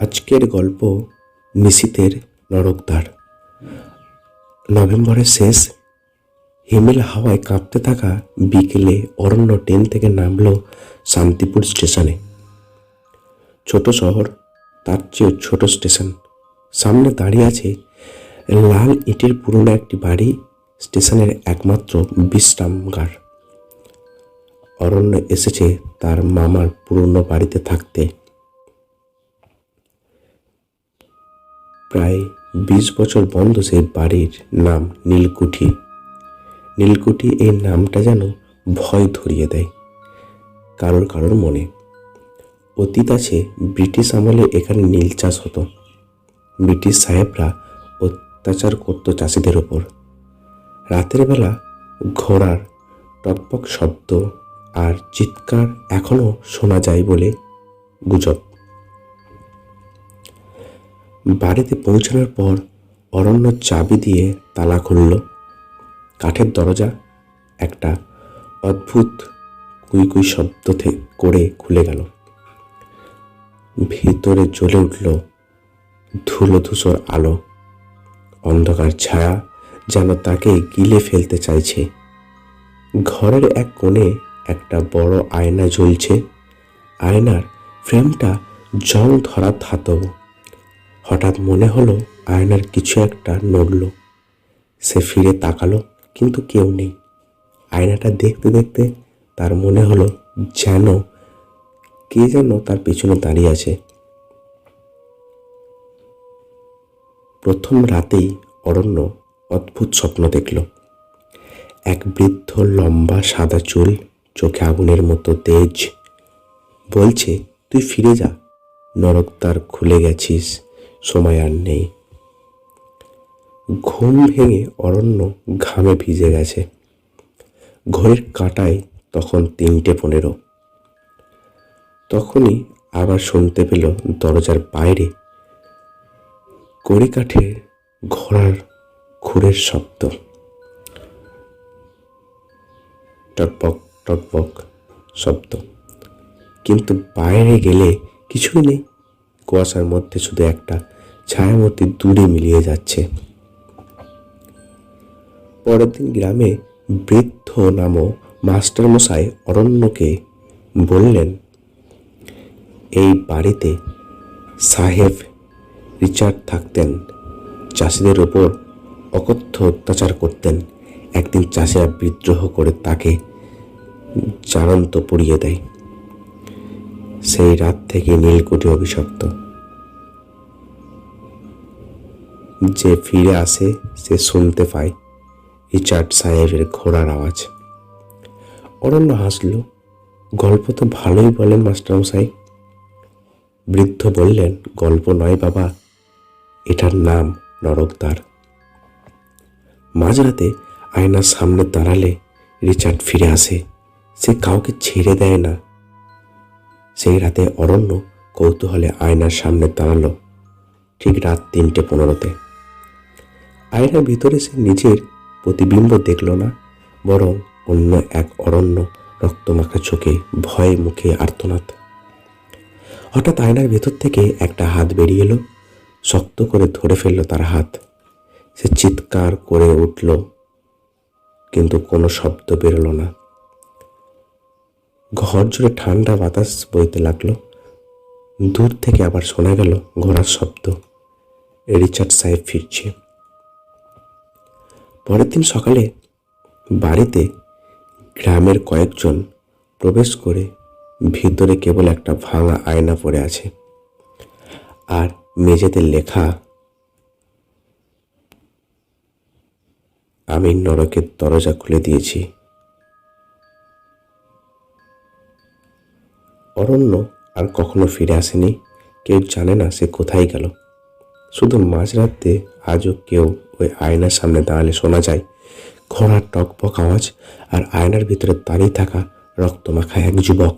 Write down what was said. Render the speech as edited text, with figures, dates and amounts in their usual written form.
আজকের গল্প নিশীথের নরকদ্বার। নভেম্বরের শেষ হিমেল হাওয়ায় কাঁপতে থাকা বিকেলে অরণ্য ট্রেন থেকে নামল শান্তিপুর স্টেশনে। ছোট শহর, তার চেয়েও ছোট স্টেশন। সামনে দাঁড়িয়ে আছে লাল ইটের পুরনো একটি বাড়ি, স্টেশনের একমাত্র বিশ্রামাগার। অরণ্য এসেছে তার মামার পুরনো বাড়িতে থাকতে। প্রায় 20 বছর বন্ধ সেই বাড়ির নাম নীলকুঠি। নীলকুঠি এই নামটা যেন ভয় ধরিয়ে দেয় কারোর মনে। অতীত আছে, ব্রিটিশ আমলে এখানে নীল চাষ হতো। ব্রিটিশ সাহেবরা অত্যাচার করত চাষিদের ওপর। রাতের বেলা ঘোড়ার টকবক শব্দ আর চিৎকার এখনো শোনা যায় বলে গুজব। বাড়িতে পৌঁছানোর পর অরণ্য চাবি দিয়ে তালা খুলল। কাঠের দরজা একটা অদ্ভুত কুই শব্দ করে খুলে গেল। ভিতরে জ্বলে উঠল ধুলো ধূসর আলো। অন্ধকার ছায়া যেন তাকে গিলে ফেলতে চাইছে। ঘরের এক কোণে একটা বড় আয়না ঝুলছে। আয়নার ফ্রেমটা জং ধরা ধাতব। হঠাৎ মনে হলো আয়নার কিছু একটা নড়ল। সে ফিরে তাকালো, কিন্তু কেউ নেই। আয়নাটা দেখতে দেখতে তার মনে হলো কে যেন তার পেছনে দাঁড়িয়ে আছে। প্রথম রাতেই অরণ্য অদ্ভুত স্বপ্ন দেখল। এক বৃদ্ধ, লম্বা সাদা চুল, চোখে আগুনের মতো তেজ, বলছে, তুই ফিরে যা, নরকদ্বার খুলে গেছিস, সময় আর নেই। ঘুম ভেঙে অরণ্য ঘামে ভিজে গেছে। ঘড়ির কাঁটায় তখন 3:15। তখনই আবার শুনতে পেল দরজার বাইরে কড়িকাঠের ঘোড়ার খুরের শব্দ। টকবক টকবক শব্দ, কিন্তু বাইরে গেলে কিছুই নেই। কুয়াশার মধ্যে শুধু একটা ছায়ামূর্তি দূরে মিলিয়ে যাচ্ছে। পরের দিন গ্রামে বৃদ্ধ নামক মাস্টারমশাই অরণ্যকে বললেন, এই বাড়িতে সাহেব রিচার্ড থাকতেন। চাষিদের ওপর অকথ্য অত্যাচার করতেন। একদিন চাষিরা বিদ্রোহ করে তাকে জ্বালন্ত পুড়িয়ে দেয়। সেই রাত থেকে নীলকুঠি অভিশপ্ত। যে ফিরে আসে সে শুনতে পায় রিচার্ড সাহেবের ঘোড়ার আওয়াজ। অরণ্য হাসল। গল্প তো ভালোই বলেন মাস্টারমশাই। বৃদ্ধ বললেন, গল্প নয় বাবা, এটার নাম নরকদ্বার। মাঝরাতে আয়নার সামনে দাঁড়ালে রিচার্ড ফিরে আসে। সে কাউকে ছেড়ে দেয় না। সেই রাতে অরণ্য কৌতূহলে আয়নার সামনে দাঁড়ালো, ঠিক রাত 3:15। আয়নার ভিতরে সে নিজের প্রতিবিম্ব দেখল না, বরং অন্য এক অরণ্য, রক্তমাখা চোখে, ভয়ে মুখে আর্তনাদ। হঠাৎ আয়নার ভেতর থেকে একটা হাত বেরিয়ে এলো, শক্ত করে ধরে ফেলল তার হাত। সে চিৎকার করে উঠল, কিন্তু কোনো শব্দ বেরোলো না। ঘর জুড়ে ঠান্ডা বাতাস বইতে লাগলো। দূর থেকে আবার শোনা গেল ঘোড়ার শব্দ। রিচার্ড সাহেব ফিরছে। পরের দিন সকালে বাড়িতে গ্রামের কয়েকজন প্রবেশ করে ভিতরে কেবল একটা ভাঙা আয়না পড়ে আছে, আর মেঝেতে লেখা, আমি নরকের দরজা খুলে দিয়েছি। অরণ্য আর কখনো ফিরে আসেনি। কেউ জানে না সে কোথায় গেল। শুধু মাঝরাতে আজও কেউ ওই আয়নার সামনে দাঁড়ালে শোনা যায় ঘোড়ার টকবক আওয়াজ, আর আয়নার ভিতরে দাঁড়িয়ে থাকা রক্তমাখা এক যুবক।